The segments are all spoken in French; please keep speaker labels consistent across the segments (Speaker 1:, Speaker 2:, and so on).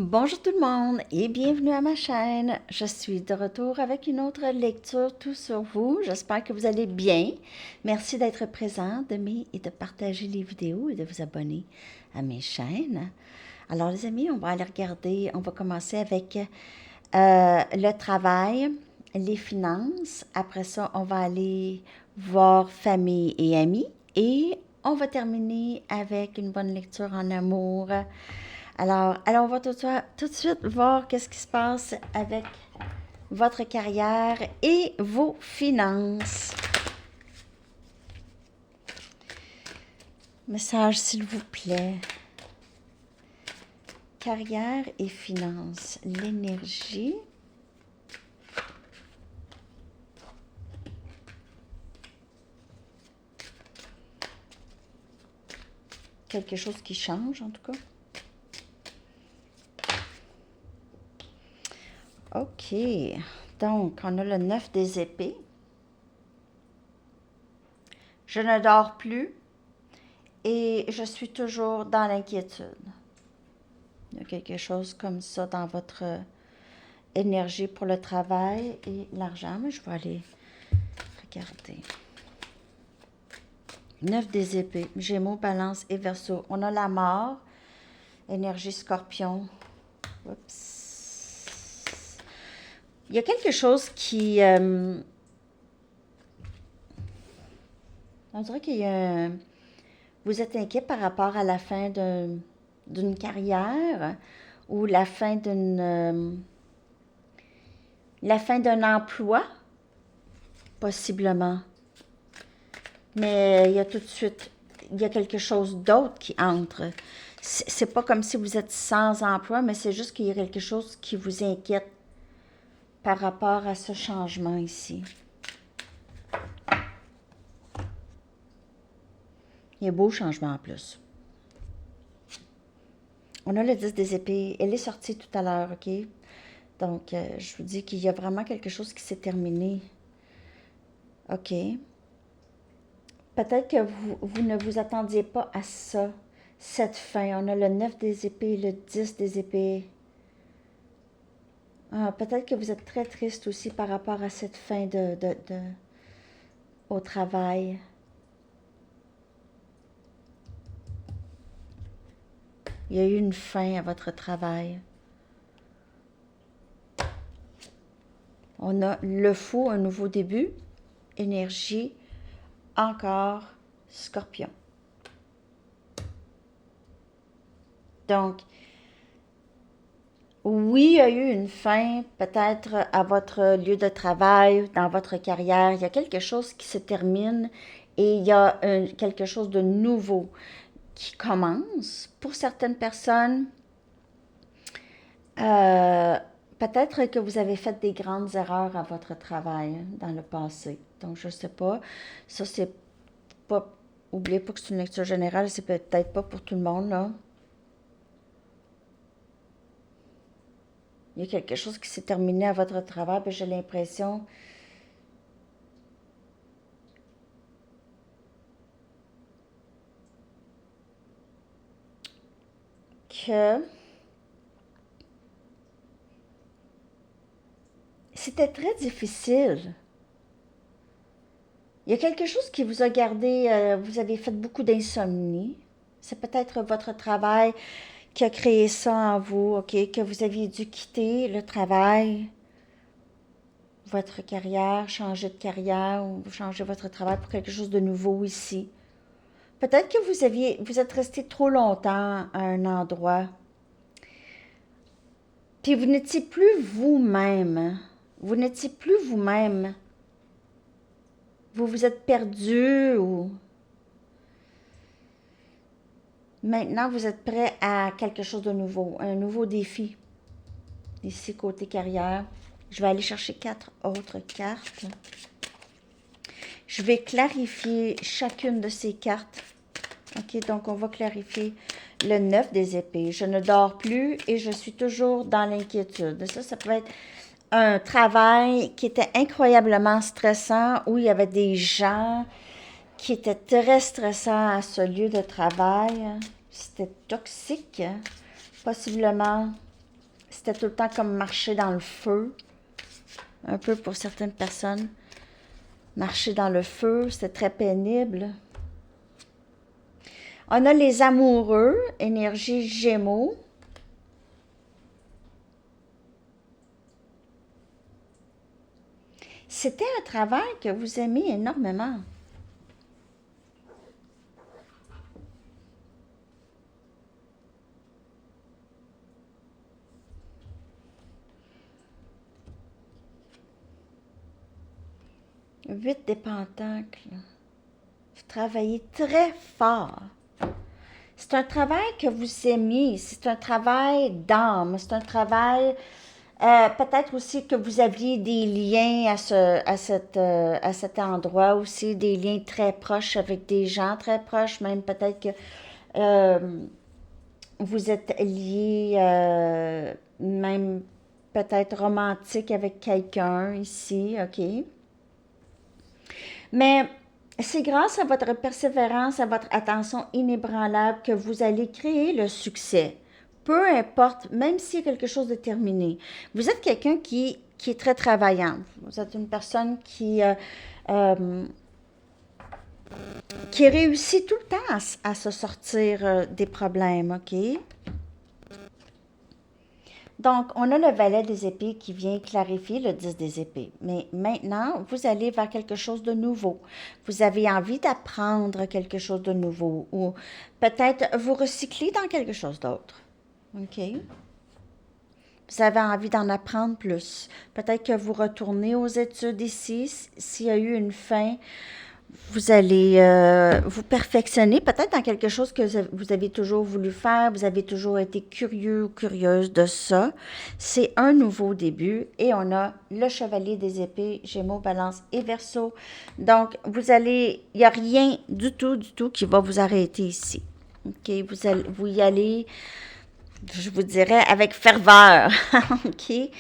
Speaker 1: Bonjour tout le monde et bienvenue à ma chaîne. Je suis de retour avec une autre lecture tout sur vous. J'espère que vous allez bien. Merci d'être présent, d'aimer et de partager les vidéos et de vous abonner à mes chaînes. Alors les amis, on va aller regarder, on va commencer avec le travail, les finances. Après ça, on va aller voir famille et amis. Et on va terminer avec une bonne lecture en amour. Alors, on va tout de suite voir qu'est-ce qui se passe avec votre carrière et vos finances. Message, s'il vous plaît. Carrière et finances. L'énergie. Quelque chose qui change, en tout cas. OK. Donc, on a le 9 des épées. Je ne dors plus et je suis toujours dans l'inquiétude. Il y a quelque chose comme ça dans votre énergie pour le travail et l'argent, mais je vais aller regarder. 9 des épées, Gémeaux, Balance et Verseau. On a la mort, énergie Scorpion. Oups. Il y a quelque chose qui... on dirait qu'il y a... Vous êtes inquiet par rapport à la fin d'une carrière ou la fin d'un emploi, possiblement. Mais il y a tout de suite, il y a quelque chose d'autre qui entre. C'est pas comme si vous êtes sans emploi, mais c'est juste qu'il y a quelque chose qui vous inquiète par rapport à ce changement ici. Il y a un beau changement en plus. On a le 10 des épées. Elle est sortie tout à l'heure, OK? Donc, je vous dis qu'il y a vraiment quelque chose qui s'est terminé. OK? Peut-être que vous ne vous attendiez pas à ça, cette fin. On a le 9 des épées, le 10 des épées. Peut-être que vous êtes très triste aussi par rapport à cette fin au travail. Il y a eu une fin à votre travail. On a le fou, un nouveau début. Énergie, encore Scorpion. Donc, oui, il y a eu une fin, peut-être à votre lieu de travail, dans votre carrière. Il y a quelque chose qui se termine et il y a quelque chose de nouveau qui commence. Pour certaines personnes, peut-être que vous avez fait des grandes erreurs à votre travail dans le passé. Donc, je ne sais pas. Ça, c'est pas... Oubliez pas que c'est une lecture générale, c'est peut-être pas pour tout le monde, là. Il y a quelque chose qui s'est terminé à votre travail, puis j'ai l'impression que c'était très difficile. Il y a quelque chose qui vous a gardé, vous avez fait beaucoup d'insomnie. C'est peut-être votre travail qui a créé ça en vous, OK? Que vous aviez dû quitter le travail, votre carrière, changer de carrière ou changer votre travail pour quelque chose de nouveau ici. Peut-être que vous êtes resté trop longtemps à un endroit. Puis vous n'étiez plus vous-même. Vous n'étiez plus vous-même. Vous vous êtes perdu ou... Maintenant, vous êtes prêt à quelque chose de nouveau, un nouveau défi. Ici, côté carrière, je vais aller chercher 4 autres cartes. Je vais clarifier chacune de ces cartes. OK, donc on va clarifier le 9 des épées. Je ne dors plus et je suis toujours dans l'inquiétude. Ça peut être un travail qui était incroyablement stressant, où il y avait des gens qui étaient très stressants à ce lieu de travail. C'était toxique, possiblement. c'était tout le temps comme marcher dans le feu. Un peu pour certaines personnes. Marcher dans le feu, c'était très pénible. On a les amoureux, énergie Gémeaux. C'était un travail que vous aimez énormément. Huit des pentacles. Vous travaillez très fort. C'est un travail que vous aimez, c'est un travail d'âme, c'est un travail, peut-être aussi que vous aviez des liens à cet endroit aussi, des liens très proches avec des gens très proches, même peut-être que euh, vous êtes liés, même peut-être romantique avec quelqu'un ici, ok? Mais c'est grâce à votre persévérance, à votre attention inébranlable que vous allez créer le succès. Peu importe, même s'il y a quelque chose de terminé. Vous êtes quelqu'un qui est très travaillant. Vous êtes une personne euh, qui réussit tout le temps à se sortir des problèmes, OK? Donc, on a le valet des épées qui vient clarifier le 10 des épées. Mais maintenant, vous allez vers quelque chose de nouveau. Vous avez envie d'apprendre quelque chose de nouveau ou peut-être vous recycler dans quelque chose d'autre. OK? Vous avez envie d'en apprendre plus. Peut-être que vous retournez aux études ici, s'il y a eu une fin. Vous allez vous perfectionner peut-être dans quelque chose que vous avez toujours voulu faire, vous avez toujours été curieux ou curieuse de ça. C'est un nouveau début et on a le chevalier des épées, Gémeaux, Balance et Verseau. Donc, il n'y a rien du tout qui va vous arrêter ici. OK, vous y allez, je vous dirais, avec ferveur. OK,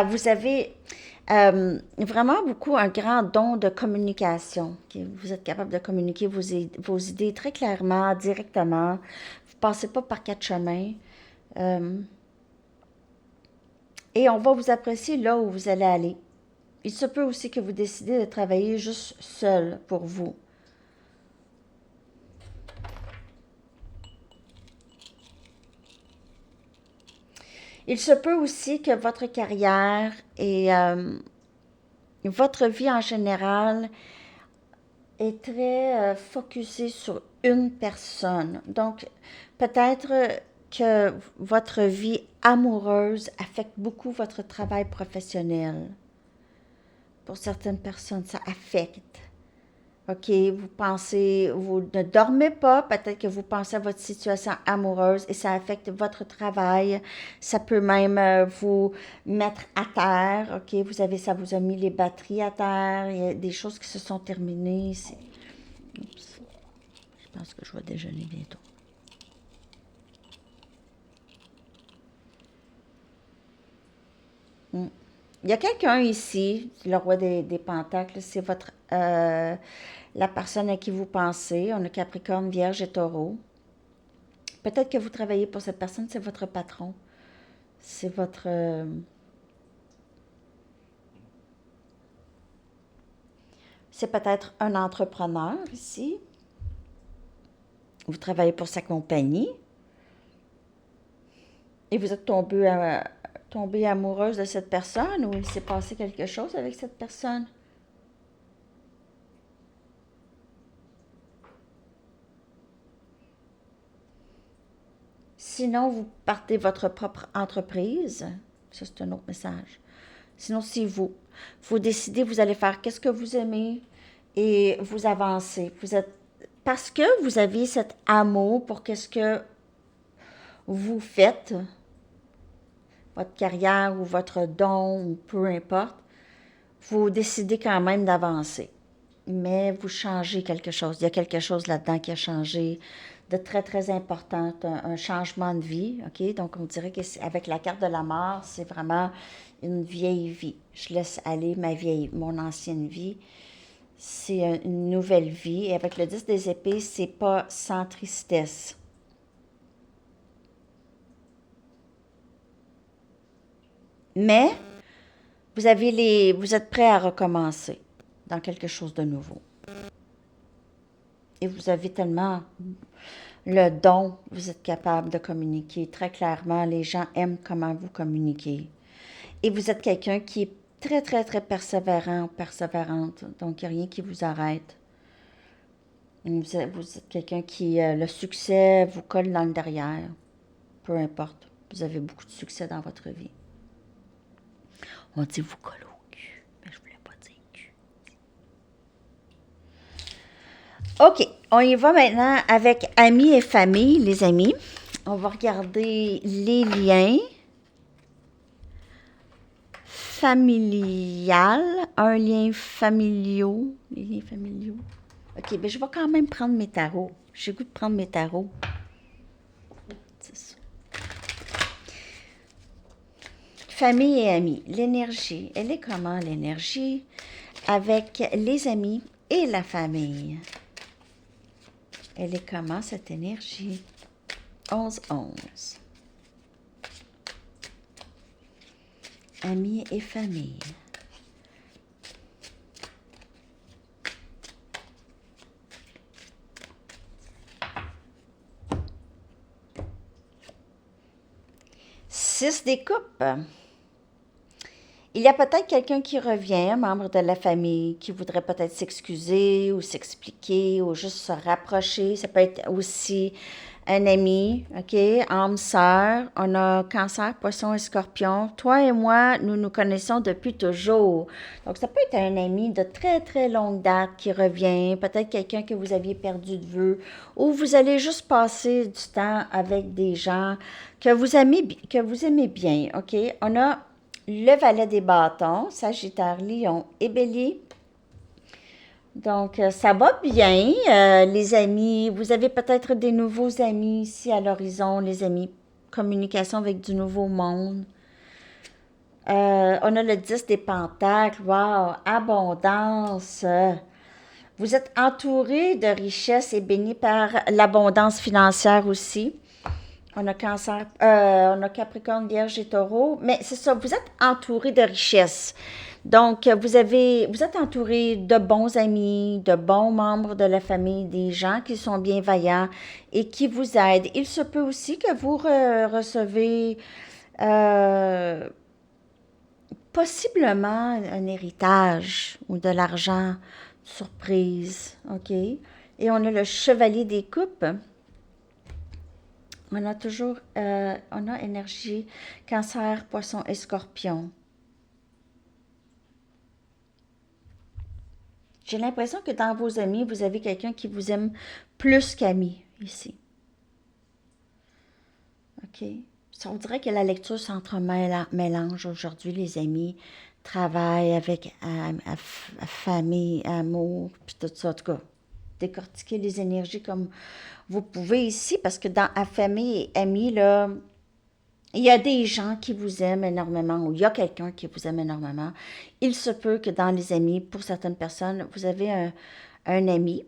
Speaker 1: vous avez vraiment beaucoup un grand don de communication. Okay? Vous êtes capable de communiquer vos idées très clairement, directement. Vous ne passez pas par quatre chemins. Et on va vous apprécier là où vous allez aller. Il se peut aussi que vous décidez de travailler juste seul pour vous. Il se peut aussi que votre carrière et votre vie en général est très focusée sur une personne. Donc, peut-être que votre vie amoureuse affecte beaucoup votre travail professionnel. Pour certaines personnes, ça affecte. OK, vous ne dormez pas, peut-être que vous pensez à votre situation amoureuse et ça affecte votre travail. Ça peut même vous mettre à terre. OK, ça vous a mis les batteries à terre. Il y a des choses qui se sont terminées. Oups, je pense que je vais déjeuner bientôt. Il y a quelqu'un ici, le roi des pentacles, c'est la personne à qui vous pensez. On a Capricorne, Vierge et Taureau. Peut-être que vous travaillez pour cette personne, c'est votre patron. C'est c'est peut-être un entrepreneur ici. Vous travaillez pour sa compagnie. Et vous êtes tombée amoureuse de cette personne ou il s'est passé quelque chose avec cette personne. Sinon, vous partez votre propre entreprise. Ça, c'est un autre message. Sinon, c'est vous. Vous décidez, vous allez faire qu'est-ce que vous aimez et vous avancez. Parce que vous avez cet amour pour qu'est-ce que vous faites, votre carrière ou votre don ou peu importe, vous décidez quand même d'avancer. Mais vous changez quelque chose. Il y a quelque chose là-dedans qui a changé de très, très important, un changement de vie. OK? Donc, on dirait qu'avec la carte de la mort, c'est vraiment une vieille vie. Je laisse aller mon ancienne vie. C'est une nouvelle vie. Et avec le 10 des épées, c'est pas sans tristesse. Mais vous êtes prêt à recommencer dans quelque chose de nouveau. Et vous avez tellement le don, vous êtes capable de communiquer très clairement. Les gens aiment comment vous communiquez. Et vous êtes quelqu'un qui est très, très, très persévérant, persévérante. Donc, il n'y a rien qui vous arrête. Vous êtes quelqu'un qui, le succès vous colle dans le derrière. Peu importe. Vous avez beaucoup de succès dans votre vie. On dit vous colle au cul, mais je voulais pas dire cul. OK, on y va maintenant avec amis et famille, les amis. On va regarder les liens familial, un lien familiaux, les liens familiaux. OK, ben je vais quand même prendre mes tarots. J'ai le goût de prendre mes tarots. C'est ça. Famille et amis, l'énergie. Elle est comment l'énergie avec les amis et la famille? Elle est comment cette énergie? 11-11. Amis et famille. Six des coupes. Il y a peut-être quelqu'un qui revient, un membre de la famille, qui voudrait peut-être s'excuser ou s'expliquer ou juste se rapprocher. Ça peut être aussi un ami, OK, âme sœur. On a Cancer, Poisson et Scorpion. Toi et moi, nous nous connaissons depuis toujours. Donc, ça peut être un ami de très, très longue date qui revient. Peut-être quelqu'un que vous aviez perdu de vue. Ou vous allez juste passer du temps avec des gens que vous aimez bien, OK? On a le valet des bâtons, Sagittaire, Lion et Bélier. Donc, ça va bien, les amis. Vous avez peut-être des nouveaux amis ici à l'horizon, les amis. Communication avec du nouveau monde. On a le 10 des pentacles. Wow, abondance. Vous êtes entouré de richesses et béni par l'abondance financière aussi. On a Cancer, on a Capricorne, Vierge et Taureau, mais c'est ça, vous êtes entouré de richesses. Donc, vous êtes entouré de bons amis, de bons membres de la famille, des gens qui sont bienveillants et qui vous aident. Il se peut aussi que vous recevez euh, possiblement un héritage ou de l'argent surprise, OK? Et on a le chevalier des coupes. On a toujours, on a énergie, Cancer, Poisson et Scorpion. J'ai l'impression que dans vos amis, vous avez quelqu'un qui vous aime plus qu'amis ici. OK? Ça, on dirait que la lecture s'entremélange aujourd'hui, les amis. Travail avec famille, amour, puis tout ça. En tout cas, décortiquer les énergies comme vous pouvez ici, parce que dans la famille et amis, là, il y a des gens qui vous aiment énormément ou il y a quelqu'un qui vous aime énormément. Il se peut que dans les amis, pour certaines personnes, vous avez un ami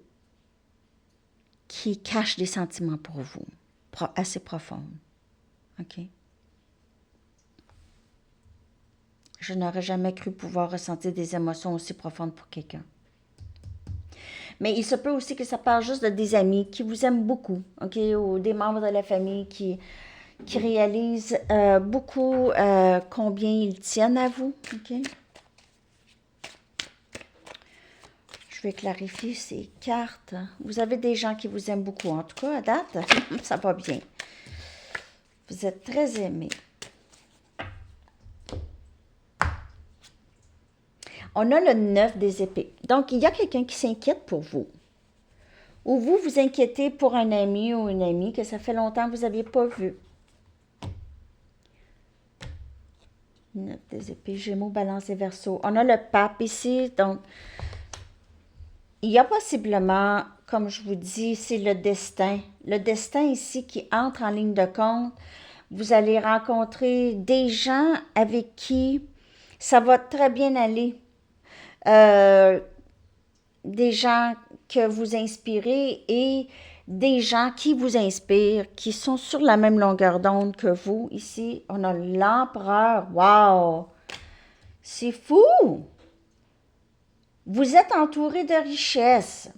Speaker 1: qui cache des sentiments pour vous, assez profonds. OK? Je n'aurais jamais cru pouvoir ressentir des émotions aussi profondes pour quelqu'un. Mais il se peut aussi que ça parle juste de des amis qui vous aiment beaucoup, OK? Ou des membres de la famille qui réalisent beaucoup combien ils tiennent à vous, OK? Je vais clarifier ces cartes. Vous avez des gens qui vous aiment beaucoup, en tout cas, à date, ça va bien. Vous êtes très aimés. On a le 9 des épées. Donc, il y a quelqu'un qui s'inquiète pour vous. Ou vous vous inquiétez pour un ami ou une amie que ça fait longtemps que vous n'aviez pas vu. 9 des épées, Gémeaux, Balance et Verseau. On a le pape ici, donc il y a possiblement, comme je vous dis, c'est le destin. Le destin ici qui entre en ligne de compte. Vous allez rencontrer des gens avec qui ça va très bien aller. Des gens que vous inspirez et des gens qui vous inspirent, qui sont sur la même longueur d'onde que vous. Ici, on a l'empereur. Wow! C'est fou! Vous êtes entouré de richesses.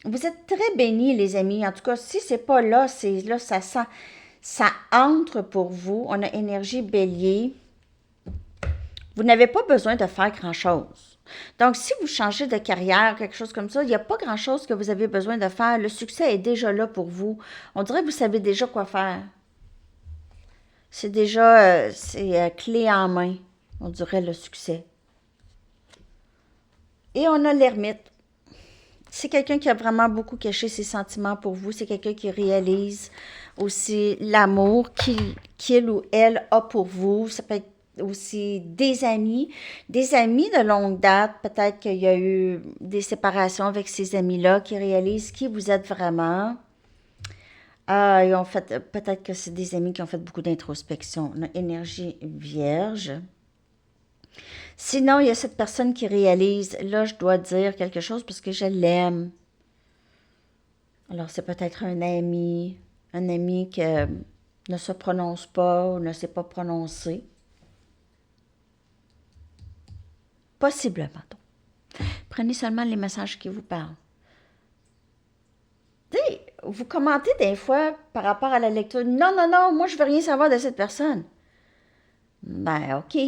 Speaker 1: Vous êtes très bénis, les amis. En tout cas, si c'est pas là, c'est là, ça entre pour vous. On a énergie bélier. Vous n'avez pas besoin de faire grand-chose. Donc, si vous changez de carrière, quelque chose comme ça, il n'y a pas grand-chose que vous avez besoin de faire. Le succès est déjà là pour vous. On dirait que vous savez déjà quoi faire. C'est déjà clé en main, on dirait, le succès. Et on a l'ermite. C'est quelqu'un qui a vraiment beaucoup caché ses sentiments pour vous. C'est quelqu'un qui réalise aussi l'amour qu'il ou elle a pour vous. Ça peut être aussi des amis de longue date. Peut-être qu'il y a eu des séparations avec ces amis-là qui réalisent qui vous êtes vraiment. Ils ont fait, peut-être que c'est des amis qui ont fait beaucoup d'introspection. On a énergie vierge. Sinon, il y a cette personne qui réalise, là, je dois dire quelque chose parce que je l'aime. Alors, c'est peut-être un ami qui ne se prononce pas ou ne sait pas prononcer. Possiblement. Donc. Prenez seulement les messages qui vous parlent. Tu sais, vous commentez des fois par rapport à la lecture. Non, non, non, moi, je veux rien savoir de cette personne. Ben, OK.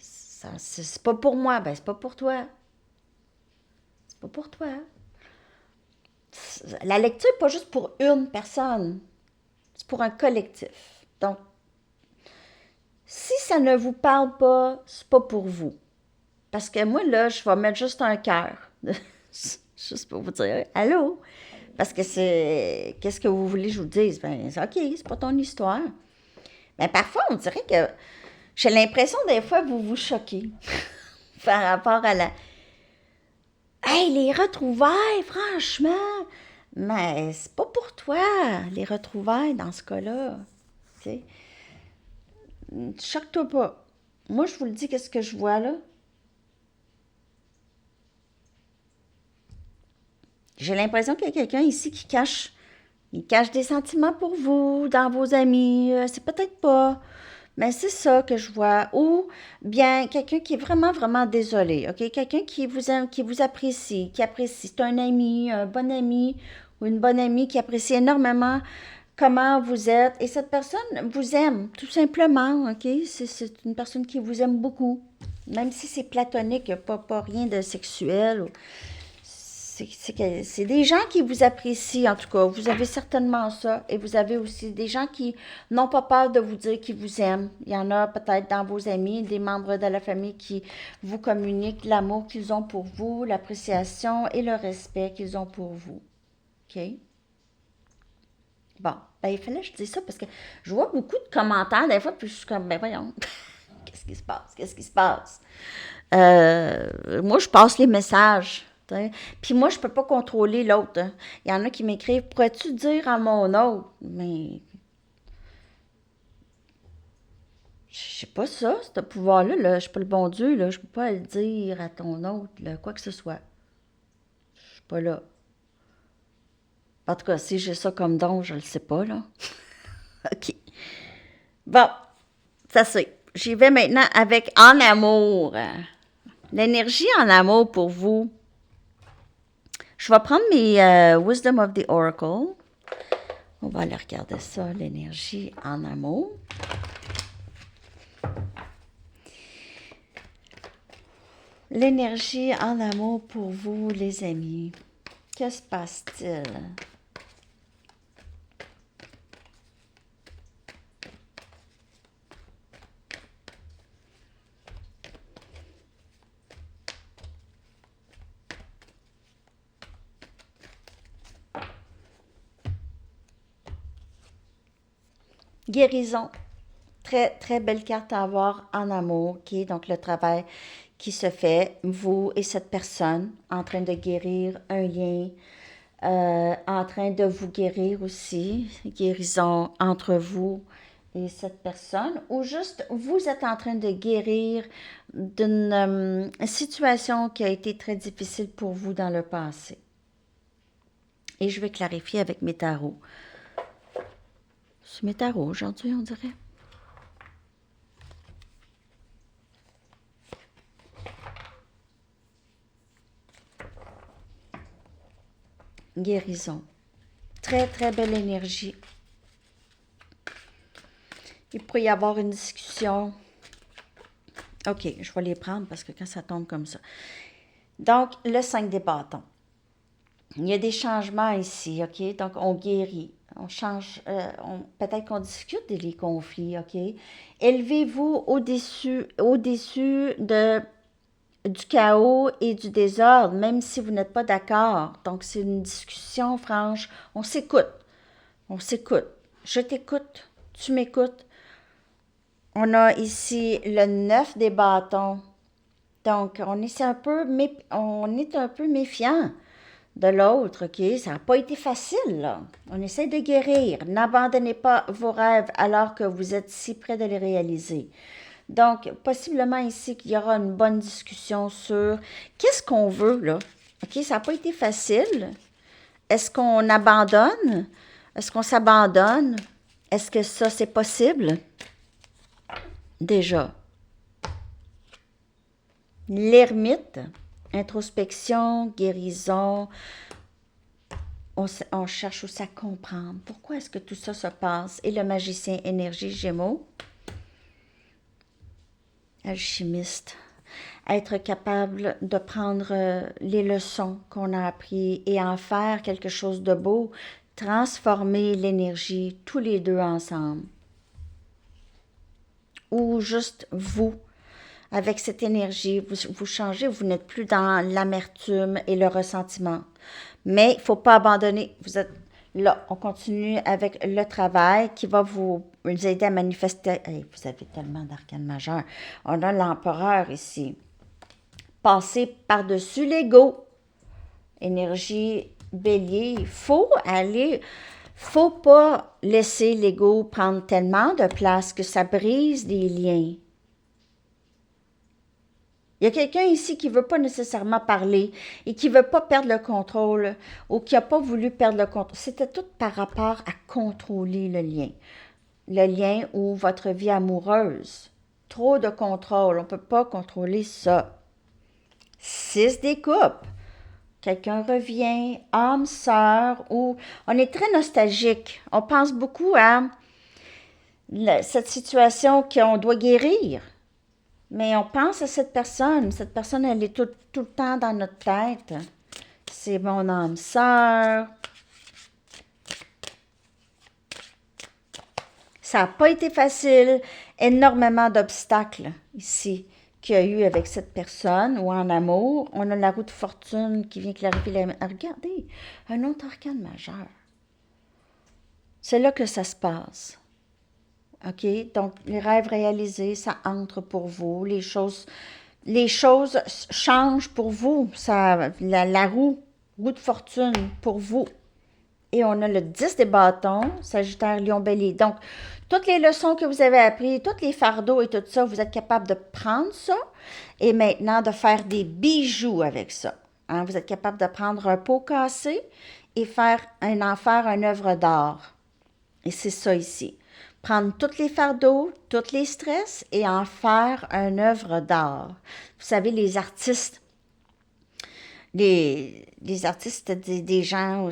Speaker 1: C'est pas pour moi. Ben, c'est pas pour toi. C'est pas pour toi. La lecture n'est pas juste pour une personne. C'est pour un collectif. Donc, si ça ne vous parle pas, c'est pas pour vous. Parce que moi, là, je vais mettre juste un cœur. Juste pour vous dire, allô? Parce que c'est, qu'est-ce que vous voulez que je vous dise? Ben, c'est OK, c'est pas ton histoire. Mais parfois, on dirait que j'ai l'impression, des fois, vous vous choquez par rapport à la... Hey, les retrouvailles, franchement! Mais c'est pas pour toi, les retrouvailles, dans ce cas-là. Tu sais, choque-toi pas. Moi, je vous le dis, qu'est-ce que je vois là? J'ai l'impression qu'il y a quelqu'un ici il cache des sentiments pour vous, dans vos amis. C'est peut-être pas, mais c'est ça que je vois. Ou bien quelqu'un qui est vraiment, vraiment désolé, OK? Quelqu'un qui vous aime, qui vous apprécie, qui apprécie. C'est un ami, un bon ami ou une bonne amie qui apprécie énormément comment vous êtes. Et cette personne vous aime, tout simplement, OK? C'est une personne qui vous aime beaucoup. Même si c'est platonique, il n'y a pas rien de sexuel. C'est des gens qui vous apprécient, en tout cas. Vous avez certainement ça. Et vous avez aussi des gens qui n'ont pas peur de vous dire qu'ils vous aiment. Il y en a peut-être dans vos amis, des membres de la famille qui vous communiquent l'amour qu'ils ont pour vous, l'appréciation et le respect qu'ils ont pour vous. OK? Bon, ben, il fallait que je dise ça parce que je vois beaucoup de commentaires des fois, puis je suis comme, ben voyons, qu'est-ce qui se passe? Qu'est-ce qui se passe? Moi, je passe les messages. T'sais. Puis moi, je peux pas contrôler l'autre. Hein. Il y en a qui m'écrivent, pourrais-tu dire à mon autre? Mais je sais pas ça, ce pouvoir-là, là, je suis pas le bon Dieu, là, je peux pas le dire à ton autre, là, quoi que ce soit. Je suis pas là. En tout cas, si j'ai ça comme don, je le sais pas, là. OK. Bon, ça c'est. J'y vais maintenant avec en amour. L'énergie en amour pour vous. Je vais prendre mes Wisdom of the Oracle. On va aller regarder ça, l'énergie en amour. L'énergie en amour pour vous, les amis. Que se passe-t-il? Guérison. Très, très belle carte à avoir en amour, qui est donc le travail qui se fait, vous et cette personne, en train de guérir un lien, en train de vous guérir aussi, guérison entre vous et cette personne, ou juste vous êtes en train de guérir d'une situation qui a été très difficile pour vous dans le passé. Et je vais clarifier avec mes tarots. C'est mes tarots aujourd'hui, on dirait. Guérison. Très, très belle énergie. Il pourrait y avoir une discussion. OK, je vais les prendre parce que quand ça tombe comme ça. Donc, le 5 des bâtons. Il y a des changements ici, OK? Donc, on guérit. On change, peut-être qu'on discute des conflits, OK? Élevez-vous au-dessus du chaos et du désordre, même si vous n'êtes pas d'accord. Donc, c'est une discussion franche. On s'écoute. On s'écoute. Je t'écoute. Tu m'écoutes. On a ici le 9 des bâtons. Donc, on est un peu méfiant de l'autre, OK? Ça n'a pas été facile, là. On essaie de guérir. N'abandonnez pas vos rêves alors que vous êtes si près de les réaliser. Donc, possiblement ici qu'il y aura une bonne discussion sur qu'est-ce qu'on veut, là. OK? Ça n'a pas été facile. Est-ce qu'on abandonne? Est-ce qu'on s'abandonne? Est-ce que ça, c'est possible? Déjà. L'ermite, introspection, guérison, on cherche aussi à comprendre pourquoi est-ce que tout ça se passe. Et le magicien énergie Gémeaux, alchimiste, être capable de prendre les leçons qu'on a apprises et en faire quelque chose de beau, transformer l'énergie tous les deux ensemble. Ou juste vous. Avec cette énergie, vous changez, vous n'êtes plus dans l'amertume et le ressentiment. Mais il ne faut pas abandonner. Vous êtes là. On continue avec le travail qui va vous aider à manifester. Hey, vous avez tellement d'arcanes majeurs. On a l'empereur ici. Passer par-dessus l'ego. Énergie bélier. Il faut pas laisser l'ego prendre tellement de place que ça brise des liens. Il y a quelqu'un ici qui ne veut pas nécessairement parler et qui ne veut pas perdre le contrôle ou qui n'a pas voulu perdre le contrôle. C'était tout par rapport à contrôler le lien. Le lien ou votre vie amoureuse. Trop de contrôle. On ne peut pas contrôler ça. 6 des coupes. Quelqu'un revient, âme, sœur, ou on est très nostalgique. On pense beaucoup à cette situation qu'on doit guérir. Mais on pense à cette personne. Cette personne, elle est tout le temps dans notre tête. C'est mon âme sœur. Ça n'a pas été facile. Énormément d'obstacles ici qu'il y a eu avec cette personne ou en amour. On a la roue de fortune qui vient clarifier la... Regardez, un autre arcane majeur. C'est là que ça se passe. OK? Donc, les rêves réalisés, ça entre pour vous. Les choses changent pour vous. Ça, la roue de fortune pour vous. Et on a le 10 des bâtons, Sagittaire, Lion, Bélier. Donc, toutes les leçons que vous avez apprises, tous les fardeaux et tout ça, vous êtes capable de prendre ça et maintenant de faire des bijoux avec ça. Hein? Vous êtes capable de prendre un pot cassé et en faire une œuvre d'art. Et c'est ça ici. Prendre tous les fardeaux, tous les stress et en faire une œuvre d'art. Vous savez, les artistes, c'était des gens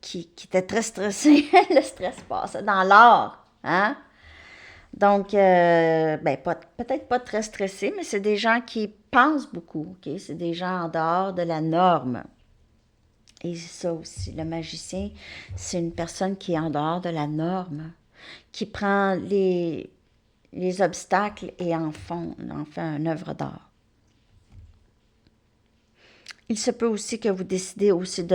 Speaker 1: qui étaient très stressés. Le stress passe dans l'art. Hein? Donc, peut-être pas très stressés, mais c'est des gens qui pensent beaucoup. Okay? C'est des gens en dehors de la norme. Et ça aussi, le magicien, c'est une personne qui est en dehors de la norme, qui prend les obstacles et en fait une œuvre d'art. Il se peut aussi que vous décidez aussi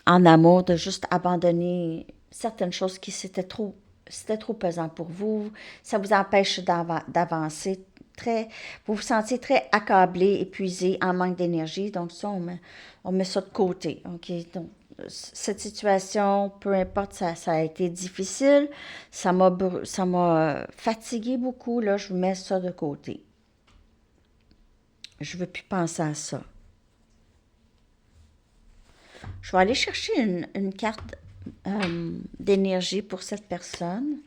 Speaker 1: en amour, de juste abandonner certaines choses qui c'était trop pesant pour vous. Ça vous empêche d'avancer. Vous vous sentez très accablé, épuisé, en manque d'énergie. Donc ça, on met ça de côté. OK? Donc, cette situation, peu importe, ça a été difficile, ça m'a fatigué beaucoup, là, je vous mets ça de côté. Je ne veux plus penser à ça. Je vais aller chercher une carte d'énergie pour cette personne.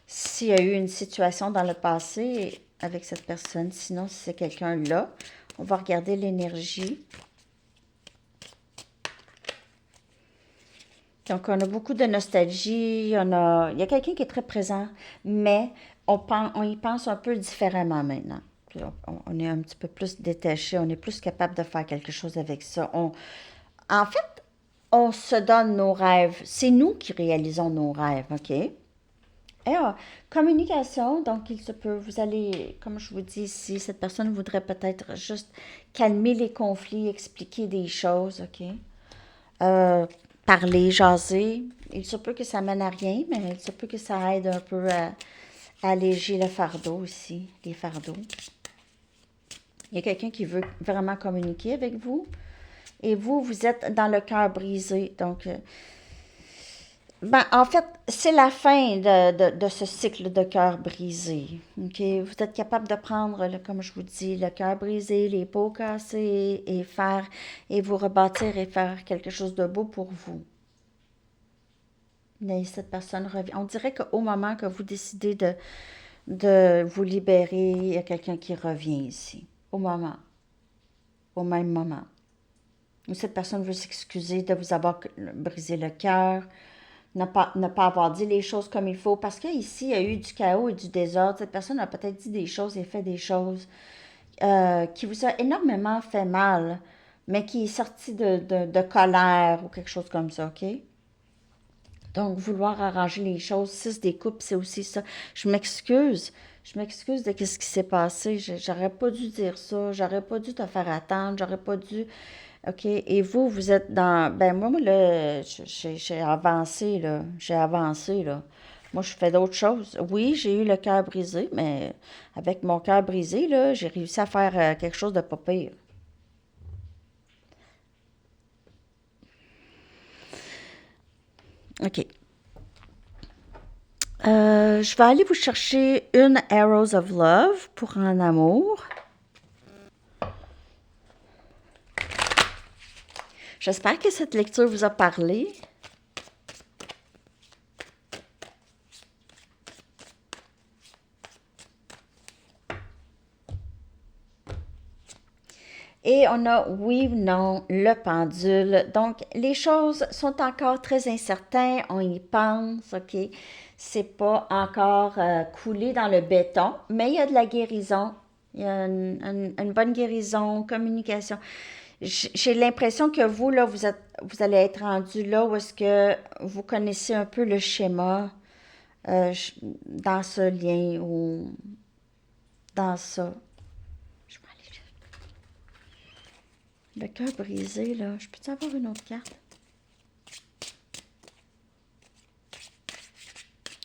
Speaker 1: S'il y a eu une situation dans le passé avec cette personne, sinon si c'est quelqu'un là, on va regarder l'énergie. Donc, on a beaucoup de nostalgie, il y a quelqu'un qui est très présent, mais on y pense un peu différemment maintenant. On est un petit peu plus détaché, on est plus capable de faire quelque chose avec ça. En fait, on se donne nos rêves. C'est nous qui réalisons nos rêves, OK? Et communication, donc il se peut, vous allez, comme je vous dis ici, cette personne voudrait peut-être juste calmer les conflits, expliquer des choses, OK? Euh, Parler, jaser. Il se peut que ça mène à rien, mais il se peut que ça aide un peu à alléger le fardeau aussi, les fardeaux. Il y a quelqu'un qui veut vraiment communiquer avec vous et vous êtes dans le cœur brisé. Donc, en fait, c'est la fin de ce cycle de cœur brisé. OK? Vous êtes capable de prendre, comme je vous dis, le cœur brisé, les peaux cassées et vous rebâtir et faire quelque chose de beau pour vous. Mais cette personne revient. On dirait qu'au moment que vous décidez de vous libérer, il y a quelqu'un qui revient ici. Au même moment. Ou cette personne veut s'excuser de vous avoir brisé le cœur, ne pas avoir dit les choses comme il faut, parce qu'ici, il y a eu du chaos et du désordre. Cette personne a peut-être dit des choses et fait des choses qui vous a énormément fait mal, mais qui est sorti de colère ou quelque chose comme ça, OK? Donc, vouloir arranger les choses, six des coupes, c'est aussi ça. Je m'excuse. Je m'excuse de ce qui s'est passé. J'aurais pas dû dire ça. J'aurais pas dû te faire attendre. J'aurais pas dû. OK. Et vous êtes dans. Ben, moi, là, j'ai avancé, là. J'ai avancé, là. Moi, je fais d'autres choses. Oui, j'ai eu le cœur brisé, mais avec mon cœur brisé, là, j'ai réussi à faire quelque chose de pas pire. OK. Je vais aller vous chercher une Arrows of Love pour un amour. J'espère que cette lecture vous a parlé. Et on a oui, non, le pendule. Donc, les choses sont encore très incertaines. On y pense, OK? C'est pas encore coulé dans le béton, mais il y a de la guérison. Il y a une bonne guérison, communication. J'ai l'impression que vous, là, vous allez être rendu là où est-ce que vous connaissez un peu le schéma dans ce lien ou dans ça. Je vais aller le cœur brisé, là. Je peux-tu avoir une autre carte?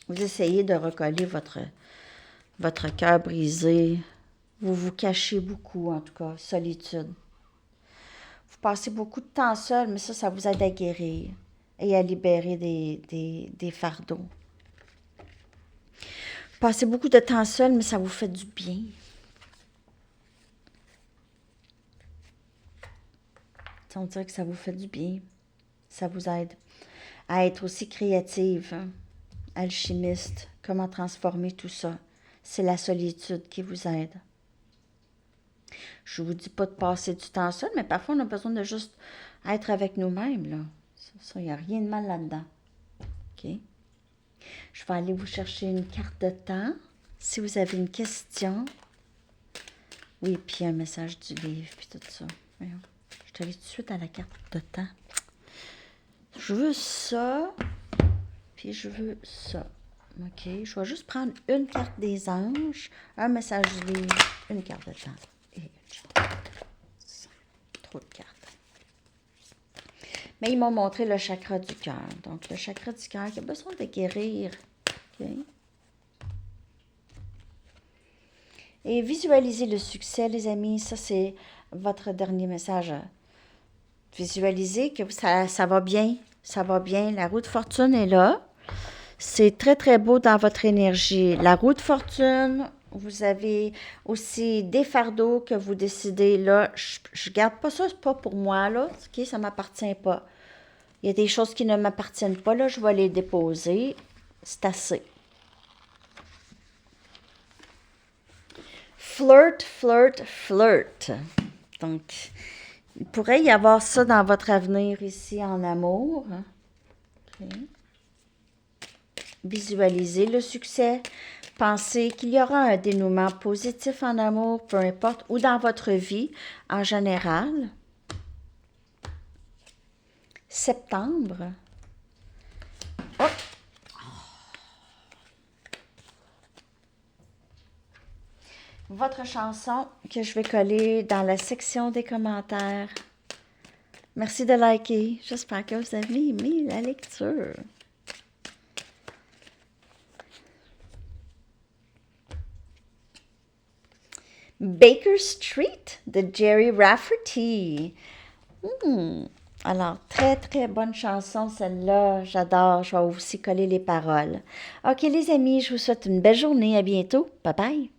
Speaker 1: Vous essayez de recoller votre cœur brisé. Vous vous cachez beaucoup, en tout cas. Solitude. Vous passez beaucoup de temps seul, mais ça vous aide à guérir et à libérer des fardeaux. Vous passez beaucoup de temps seul, mais ça vous fait du bien. On dirait que ça vous fait du bien. Ça vous aide à être aussi créative, hein? Alchimiste. Comment transformer tout ça. C'est la solitude qui vous aide. Je ne vous dis pas de passer du temps seul, mais parfois on a besoin de juste être avec nous-mêmes, là. Ça, il n'y a rien de mal là-dedans. OK? Je vais aller vous chercher une carte de temps. Si vous avez une question. Oui, puis un message du livre, puis tout ça. Voyons. Je vais aller tout de suite à la carte de temps. Je veux ça, puis je veux ça. OK, je vais juste prendre une carte des anges, un message du livre, une carte de temps. Et trop de cartes. Mais ils m'ont montré le chakra du cœur. Donc, le chakra du cœur qui a besoin de guérir. OK? Et visualisez le succès, les amis. Ça, c'est votre dernier message. Visualisez que ça va bien. Ça va bien. La roue de fortune est là. C'est très, très beau dans votre énergie. La roue de fortune, vous avez aussi des fardeaux que vous décidez, là, je garde pas ça, c'est pas pour moi, là, ok, ça m'appartient pas. Il y a des choses qui ne m'appartiennent pas, là, je vais les déposer. C'est assez. Flirt, flirt, flirt. Donc, il pourrait y avoir ça dans votre avenir ici en amour. Ok. Visualisez le succès. Pensez qu'il y aura un dénouement positif en amour, peu importe, ou dans votre vie en général. Septembre. Oh! Votre chanson que je vais coller dans la section des commentaires. Merci de liker. J'espère que vous avez aimé la lecture. Baker Street de Jerry Rafferty. Alors, très, très bonne chanson, celle-là. J'adore. Je vais aussi coller les paroles. OK, les amis, je vous souhaite une belle journée. À bientôt. Bye bye.